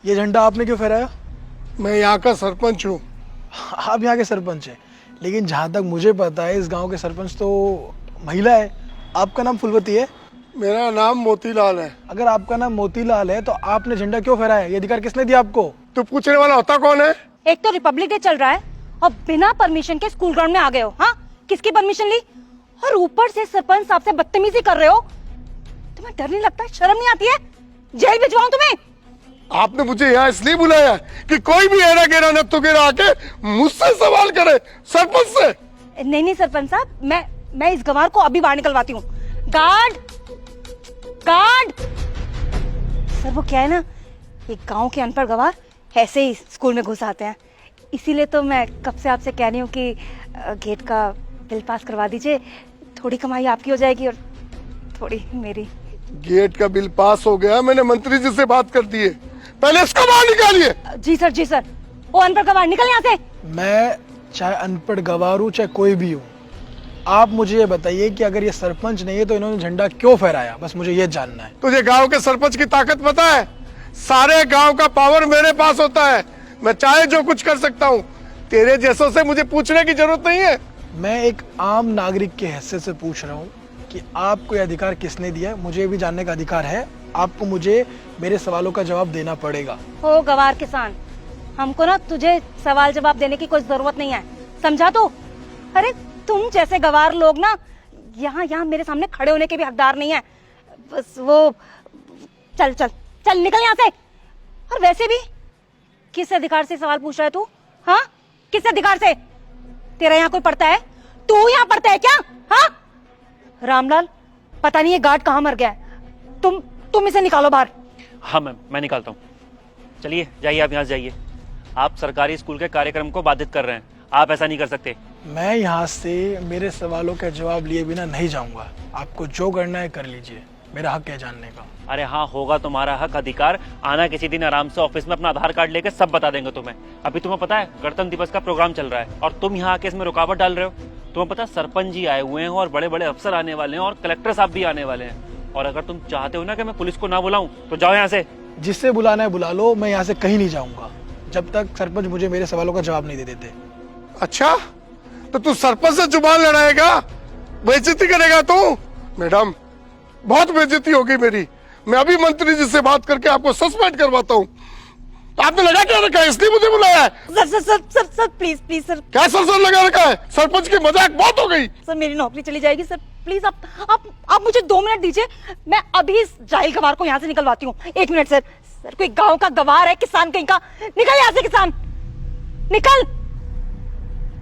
ये झंडा आपने क्यों फहराया? मैं यहाँ का सरपंच हूँ। आप यहाँ के सरपंच हैं, लेकिन जहाँ तक मुझे पता है इस गांव के सरपंच तो महिला है। आपका नाम फुलवती है? मेरा नाम मोतीलाल है। अगर आपका नाम मोतीलाल है तो आपने झंडा क्यों फहराया? ये अधिकार किसने दिया आपको? तो पूछने वाला होता कौन है? एक तो रिपब्लिक डे चल रहा है और बिना परमिशन के स्कूल ग्राउंड में आ गए हो। हाँ, किसकी परमिशन ली? और ऊपर से सरपंच साहब से बदतमीजी कर रहे हो। तुम्हें डर नहीं लगता? शर्म नहीं आती है? जेल भिजवाऊं तुम्हें? आपने मुझे यहाँ इसलिए बुलाया कि कोई भी एरा गेरा नत्थु गेरा आके मुझसे सवाल करे, सरपंच से? नहीं सरपंच साहब, मैं इस गंवार को अभी बाहर निकलवाती हूँ। गार्ड गार्ड सर, वो क्या है ना, ये गांव के अनपढ़ गंवार ऐसे ही स्कूल में घुस आते हैं, इसीलिए तो मैं कब से आपसे कह रही हूँ कि गेट का बिल पास करवा दीजिए। थोड़ी कमाई आपकी हो जाएगी और थोड़ी मेरी। गेट का बिल पास हो गया, मैंने मंत्री जी से बात कर दी है। पहले इसको बाहर निकालिए। जी सर। वो अनपढ़ गंवार निकल यहाँ से। मैं चाहे अनपढ़ गंवार हूँ चाहे कोई भी हूँ, आप मुझे ये बताइए कि अगर ये सरपंच नहीं है तो इन्होंने झंडा क्यों फहराया? बस मुझे ये जानना है। तुझे गांव के सरपंच की ताकत पता है? सारे गांव का पावर मेरे पास होता है। मैं चाहे जो कुछ कर सकता हूँ। तेरे जैसों से मुझे पूछने की जरूरत नहीं है। मैं एक आम नागरिक के हैसियत से पूछ रहा हूँ कि आपको ये अधिकार किसने दिया? मुझे भी जानने का अधिकार है। आपको मुझे मेरे सवालों का जवाब देना पड़ेगा। ओ गंवार किसान, हमको ना तुझे सवाल जवाब देने की कोई जरूरत नहीं है, समझा तू? अरे तुम जैसे गंवार लोग ना यहाँ मेरे सामने खड़े होने के भी हकदार नहीं है। बस वो चल निकल यहाँ से। और वैसे भी किस अधिकार से सवाल पूछ रहा है तू? हाँ, किस अधिकार से? तेरा यहाँ कोई पढ़ता है? तू यहाँ पढ़ता है क्या? हाँ रामलाल, पता नहीं ये गार्ड कहाँ मर गया है। तुम इसे निकालो बाहर। हाँ मैम, मैं निकालता हूँ। चलिए जाइए, आप यहाँ से जाइए। आप सरकारी स्कूल के कार्यक्रम को बाधित कर रहे हैं, आप ऐसा नहीं कर सकते। मैं यहाँ से मेरे सवालों का जवाब लिए बिना नहीं जाऊंगा। आपको जो करना है कर लीजिए, मेरा हक है जानने का। अरे हाँ, होगा तुम्हारा हक, अधिकार। आना किसी दिन आराम से ऑफिस में अपना आधार कार्ड लेके सब बता देंगे तुम्हें। अभी तुम्हें पता है गणतंत्र दिवस का प्रोग्राम चल रहा है और तुम यहाँ आके इसमें रुकावट डाल रहे हो। तुम्हें पता है सरपंच जी आए हुए हैं और बड़े बड़े अफसर आने वाले हैं और कलेक्टर साहब भी आने वाले हैं। और अगर तुम चाहते हो ना कि मैं पुलिस को ना बुलाऊं तो जाओ यहाँ से। जिससे बुलाना है बुला लो, मैं यहाँ से कहीं नहीं जाऊंगा जब तक सरपंच मुझे मेरे सवालों का जवाब नहीं दे देते। अच्छा, तो तू सरपंच से जुबान लड़ाएगा, बेइज्जती करेगा तू? मैडम, बहुत बेइज्जती होगी मेरी। मैं अभी मंत्री जी से बात करके आपको सस्पेंड करवाता हूँ। आपने लगा क्या रखा है? इसलिए मुझे बुलाया है? Sir please sir. क्या सर लगा रखा है? सरपंच की मजाक बहुत हो गई। सर मेरी नौकरी चली जाएगी सर, प्लीज आप मुझे 2 मिनट दीजिए, मैं अभी इस जाहिल गंवार को यहाँ से निकलवाती हूँ। 1 मिनट सर। सर कोई गांव का गंवार है, किसान कहीं का। निकल यहाँ से किसान, निकल।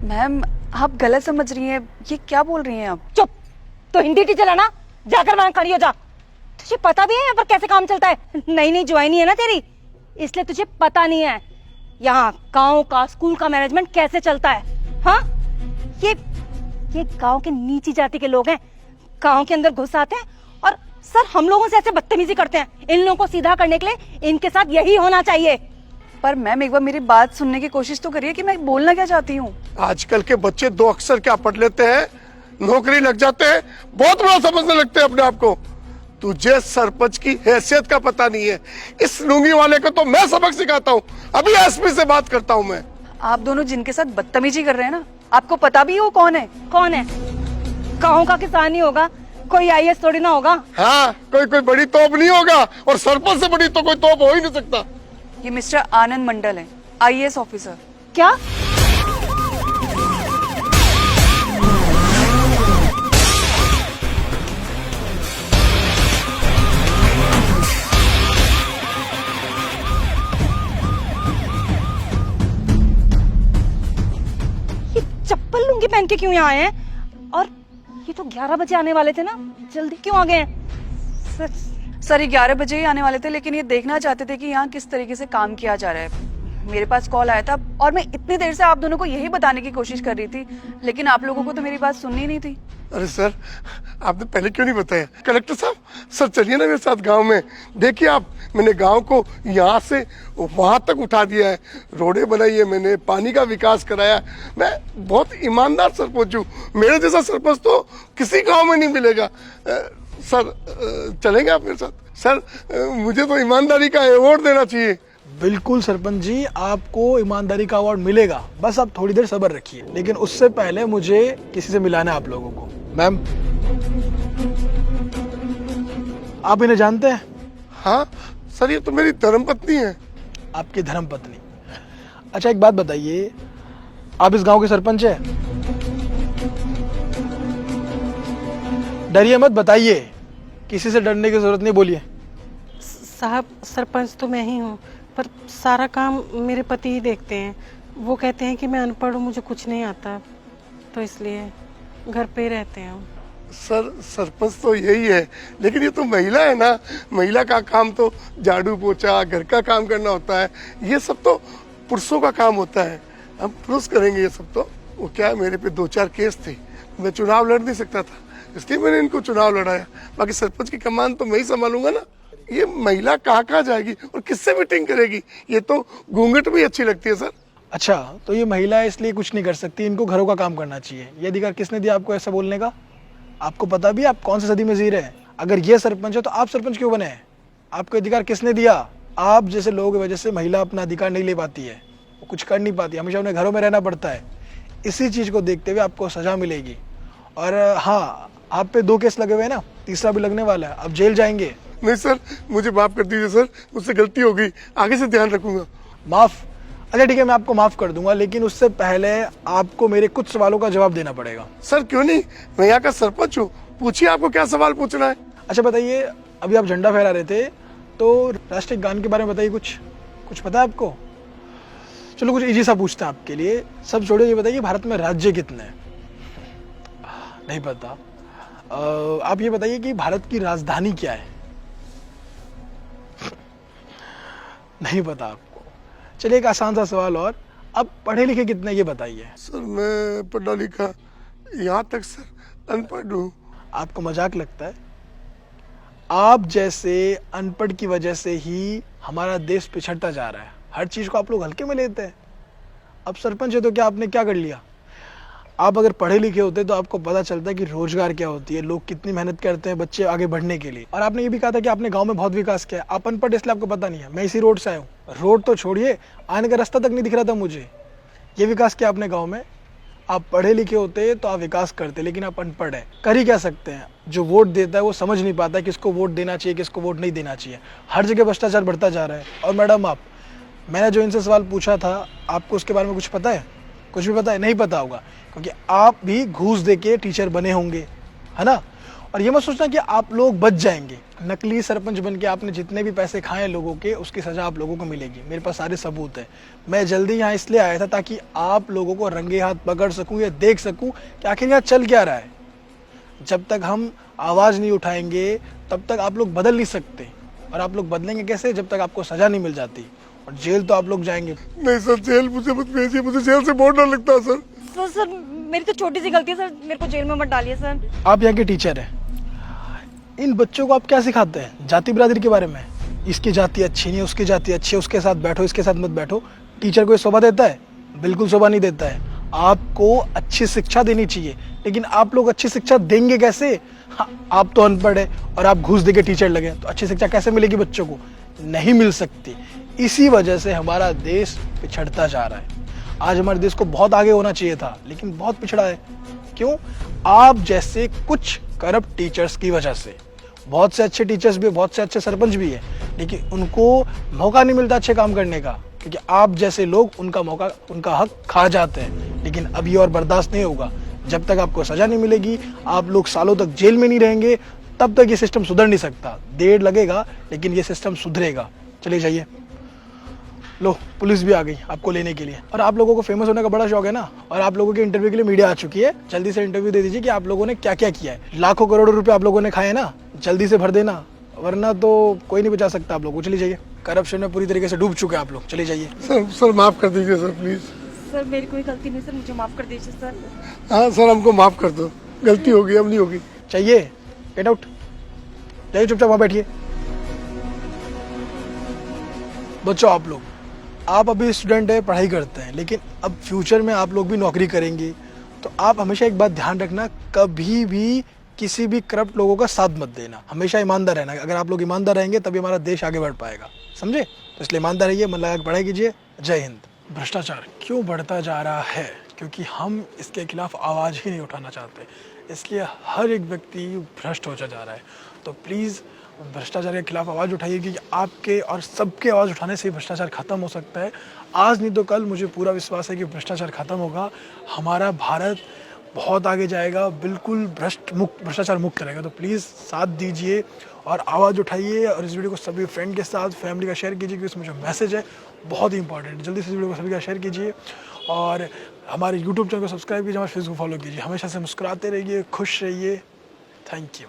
मैम आप गलत समझ रही हैं, ये क्या बोल रही हैं आप? चुप। तो हिंदी टीचर है ना, जाकर वहां खड़ी हो जा। तुझे पता भी है यहाँ पर कैसे काम चलता है? नई ज्वाइनी है ना तेरी, इसलिए तुझे पता नहीं है यहाँ गांव का स्कूल का मैनेजमेंट कैसे चलता है। हाँ, ये गांव के नीची जाति के लोग हैं, गांव के अंदर घुस आते हैं और सर हम लोगों से ऐसे बदतमीजी करते हैं। इन लोगों को सीधा करने के लिए इनके साथ यही होना चाहिए। पर मैम एक बार मेरी बात सुनने की कोशिश तो करिए कि मैं बोलना क्या चाहती हूँ। आजकल के बच्चे 2 अक्षर क्या पढ़ लेते हैं, नौकरी लग जाते हैं, बहुत बड़ा समझने लगते हैं अपने आप को। तुझे सरपंच की हैसियत का पता नहीं है। इस लुंगी वाले को तो मैं सबक सिखाता हूँ। अभी एसपी से बात करता हूँ मैं। आप दोनों जिनके साथ बदतमीजी कर रहे हैं ना, आपको पता भी है वो कौन है? कौन है? गाँव का किसान ही होगा, कोई IAS थोड़ी ना होगा। हाँ, कोई बड़ी तोप नहीं होगा और सरपंच से बड़ी तो कोई तोप हो ही नहीं सकता। ये मिस्टर आनंद मंडल है, IAS ऑफिसर। क्या? ये चप्पल लुंगी पहन के क्यों यहाँ आए हैं? और ये तो 11 बजे आने वाले थे ना, जल्दी क्यों आ गए हैं? सर 11 बजे ही आने वाले थे, लेकिन ये देखना चाहते थे कि यहाँ किस तरीके से काम किया जा रहा है। मेरे पास कॉल आया था और मैं इतनी देर से आप दोनों को यही बताने की कोशिश कर रही थी, लेकिन आप लोगों को तो मेरी बात सुननी नहीं थी। अरे सर, आपने पहले क्यों नहीं बताया? कलेक्टर साहब, सर चलिए ना मेरे साथ गांव में। देखिए आप, मैंने गांव को यहाँ से वहां तक उठा दिया है, रोडें बनाई है मैंने, पानी का विकास कराया। मैं बहुत ईमानदार सरपंच हूँ। मेरे जैसा सरपंच तो किसी गांव में नहीं मिलेगा। सर चलेंगे आप मेरे साथ? सर मुझे तो ईमानदारी का अवार्ड देना चाहिए। बिल्कुल सरपंच जी, आपको ईमानदारी का अवार्ड मिलेगा, बस आप थोड़ी देर सब्र रखिए। लेकिन उससे पहले मुझे किसी से मिलाना है आप लोगों को। मैम, आप इन्हें जानते हैं? हाँ सर, ये तो मेरी धर्मपत्नी है। आपकी धर्मपत्नी? अच्छा एक बात बताइए, आप इस गांव के सरपंच हैं? डरिए मत, बताइए, किसी से डरने की जरूरत नहीं, बोलिए। साहब सरपंच तो मैं ही हूँ, पर सारा काम मेरे पति ही देखते हैं। वो कहते हैं कि मैं अनपढ़ हूँ, मुझे कुछ नहीं आता, तो इसलिए घर पे ही रहते हैं। सर सरपंच तो यही है, लेकिन ये तो महिला है ना, महिला का काम तो झाड़ू पोछा घर का काम करना होता है, ये सब तो पुरुषों का काम होता है। हम पुरुष करेंगे ये सब तो। वो क्या है, मेरे पे 2-4 केस थे, मैं चुनाव लड़ नहीं सकता था, इसलिए मैंने इनको चुनाव लड़ाया। बाकी सरपंच की कमान तो मैं ही संभालूंगा ना। ये महिला कहाँ जाएगी और किससे मीटिंग करेगी? ये तो घूंघट भी अच्छी लगती है सर। अच्छा, तो ये महिला है इसलिए कुछ नहीं कर सकती, इनको घरों का काम करना चाहिए। ये अधिकार किसने दिया आपको ऐसा बोलने का? आपको पता भी आप कौन सी सदी में जी रहे हैं? अगर ये सरपंच है तो आप सरपंच क्यों बने हैं? आपको अधिकार किसने दिया? आप जैसे लोगों की वजह से महिला अपना अधिकार नहीं ले पाती है, वो कुछ कर नहीं पाती, हमेशा उन्हें घरों में रहना पड़ता है। इसी चीज को देखते हुए आपको सजा मिलेगी। और हाँ, आप पे 2 केस लगे हुए हैं ना, तीसरा भी लगने वाला है, अब जेल जाएंगे। नहीं सर, मुझे माफ कर दीजिए सर, मुझसे गलती हो गई, आगे से ध्यान रखूंगा। माफ? अच्छा ठीक है, मैं आपको माफ कर दूंगा, लेकिन उससे पहले आपको मेरे कुछ सवालों का जवाब देना पड़ेगा। सर क्यों नहीं, मैं यहाँ का सरपंच हूँ, पूछिए आपको क्या सवाल पूछना है। अच्छा बताइए, अभी आप झंडा फहरा रहे थे, तो राष्ट्रीय गान के बारे में बताइए, कुछ पता है आपको? चलो कुछ इजी सा पूछते हैं आपके लिए, सब छोड़िए, ये बताइए भारत में राज्य कितने हैं? नहीं पता। आप ये बताइए कि भारत की राजधानी क्या है? नहीं पता आपको। चलिए एक आसान सा सवाल और, आप पढ़े लिखे कितने ये बताइए। सर मैं पढ़ा लिखा यहाँ तक सर अनपढ़ हूँ। आपको मजाक लगता है? आप जैसे अनपढ़ की वजह से ही हमारा देश पिछड़ता जा रहा है। हर चीज को आप लोग हल्के में लेते हैं। अब सरपंच है तो क्या आपने क्या कर लिया? आप अगर पढ़े लिखे होते तो आपको पता चलता है कि रोजगार क्या होती है, लोग कितनी मेहनत करते हैं बच्चे आगे बढ़ने के लिए। और आपने ये भी कहा था कि आपने गांव में बहुत विकास किया है। आप अनपढ़ इसलिए आपको पता नहीं है। मैं इसी रोड से आया हूँ, रोड तो छोड़िए, आने का रास्ता तक नहीं दिख रहा था मुझे। ये विकास किया आपने गाँव में। आप पढ़े लिखे होते तो आप विकास करते, लेकिन आप अनपढ़ है, कर ही क्या सकते हैं? जो वोट देता है वो समझ नहीं पाता है किसको वोट देना चाहिए, किसको वोट नहीं देना चाहिए। हर जगह भ्रष्टाचार बढ़ता जा रहा है। और मैडम, मैंने जो इनसे सवाल पूछा था, आपको उसके बारे में कुछ पता है? कुछ भी पता है? नहीं पता होगा, क्योंकि आप भी घूस दे के टीचर बने होंगे, है ना? और ये मत सोचना कि आप लोग बच जाएंगे। नकली सरपंच बन के आपने जितने भी पैसे खाए लोगों के, उसकी सजा आप लोगों को मिलेगी। मेरे पास सारे सबूत है। मैं जल्दी यहाँ इसलिए आया था ताकि आप लोगों को रंगे हाथ पकड़ सकूं या देख सकूं कि आखिर यहाँ चल क्या रहा है। जब तक हम आवाज नहीं उठाएंगे तब तक आप लोग बदल नहीं सकते। और आप लोग बदलेंगे कैसे? जब तक आपको सजा नहीं मिल जाती। और जेल तो आप लोग जाएंगे। नहीं सर, जेल मुझे मत भेजिए, मुझे जेल से बहुत डर लगता है सर। सर मेरी तो छोटी सी गलती है सर, मेरे को जेल में मत डालिए सर। आप यहाँ के टीचर हैं, इन बच्चों को आप क्या सिखाते हैं? जाति बिरादरी के बारे में, इसकी जाति अच्छी नहीं, उसकी जाति अच्छी है, उसके साथ बैठो, इसके साथ मत बैठो। टीचर को ये शोभा देता है? बिल्कुल शोभा नहीं देता है। आपको अच्छी शिक्षा देनी चाहिए, लेकिन आप लोग अच्छी शिक्षा देंगे कैसे? आप तो अनपढ़ है और आप घूस देके टीचर लगे, तो अच्छी शिक्षा कैसे मिलेगी बच्चों को? नहीं मिल सकती। इसी वजह से हमारा देश पिछड़ता जा रहा है। आज हमारे देश को बहुत आगे होना चाहिए था, लेकिन बहुत पिछड़ा है। क्यों? आप जैसे कुछ करप्ट टीचर्स की वजह से। बहुत से अच्छे टीचर्स भी, बहुत से अच्छे सरपंच भी है, लेकिन उनको मौका नहीं मिलता अच्छे काम करने का, क्योंकि आप जैसे लोग उनका हक खा जाते हैं। लेकिन अब ये और बर्दाश्त नहीं होगा। जब तक आपको सजा नहीं मिलेगी, आप लोग सालों तक जेल में नहीं रहेंगे, तब तक ये सिस्टम सुधर नहीं सकता। देर लगेगा, लेकिन ये सिस्टम सुधरेगा। चलिए जाइए। लो, पुलिस भी आ गई आपको लेने के लिए। और आप लोगों को फेमस होने का बड़ा शौक है ना, और आप लोगों के इंटरव्यू के लिए मीडिया आ चुकी है। जल्दी से इंटरव्यू दे दीजिए कि आप लोगों ने क्या क्या किया है। लाखों करोड़ों रुपए आप लोगों ने खाए ना, जल्दी से भर देना, वरना तो कोई नहीं बचा सकता आप लोगों को। चलिए जाइए, करप्शन में पूरी तरीके से डूब चुके हैं आप लोग। चलिए जाइए। सर माफ कर दीजिए सर, प्लीज। सर मेरी कोई गलती नहीं सर, मुझे माफ कर दीजिए सर। हाँ सर, हमको माफ कर दो, गलती होगी, अब नहीं होगी। चाहिए, गेट आउट। जाइए, चुपचाप वहां बैठिए। बच्चों, आप अभी स्टूडेंट है, पढ़ाई करते हैं, लेकिन अब फ्यूचर में आप लोग भी नौकरी करेंगे, तो आप हमेशा एक बात ध्यान रखना, कभी भी किसी भी करप्ट लोगों का साथ मत देना। हमेशा ईमानदार रहना। अगर आप लोग ईमानदार रहेंगे तभी हमारा देश आगे बढ़ पाएगा। समझे? तो इसलिए ईमानदार रहिए, मन लगा के पढ़ाई कीजिए। जय हिंद। भ्रष्टाचार क्यों बढ़ता जा रहा है? क्योंकि हम इसके खिलाफ आवाज़ ही नहीं उठाना चाहते, इसलिए हर एक व्यक्ति भ्रष्ट होता जा रहा है। तो प्लीज़ भ्रष्टाचार के खिलाफ आवाज़ उठाइए, क्योंकि आपके और सबके आवाज़ उठाने से भ्रष्टाचार ख़त्म हो सकता है। आज नहीं तो कल मुझे पूरा विश्वास है कि भ्रष्टाचार ख़त्म होगा, हमारा भारत बहुत आगे जाएगा, बिल्कुल भ्रष्टाचार मुक्त रहेगा। तो प्लीज़ साथ दीजिए और आवाज़ उठाइए, और इस वीडियो को सभी फ्रेंड के साथ, फैमिली का शेयर कीजिए, क्योंकि इसमें जो मैसेज है बहुत ही इंपॉर्टेंट है। जल्दी से इस वीडियो को सभी का शेयर कीजिए और हमारे यूट्यूब चैनल को सब्सक्राइब कीजिए, हमारे फेसबुक फॉलो कीजिए। हमेशा से मुस्कुराते रहिए, खुश रहिए। Thank you.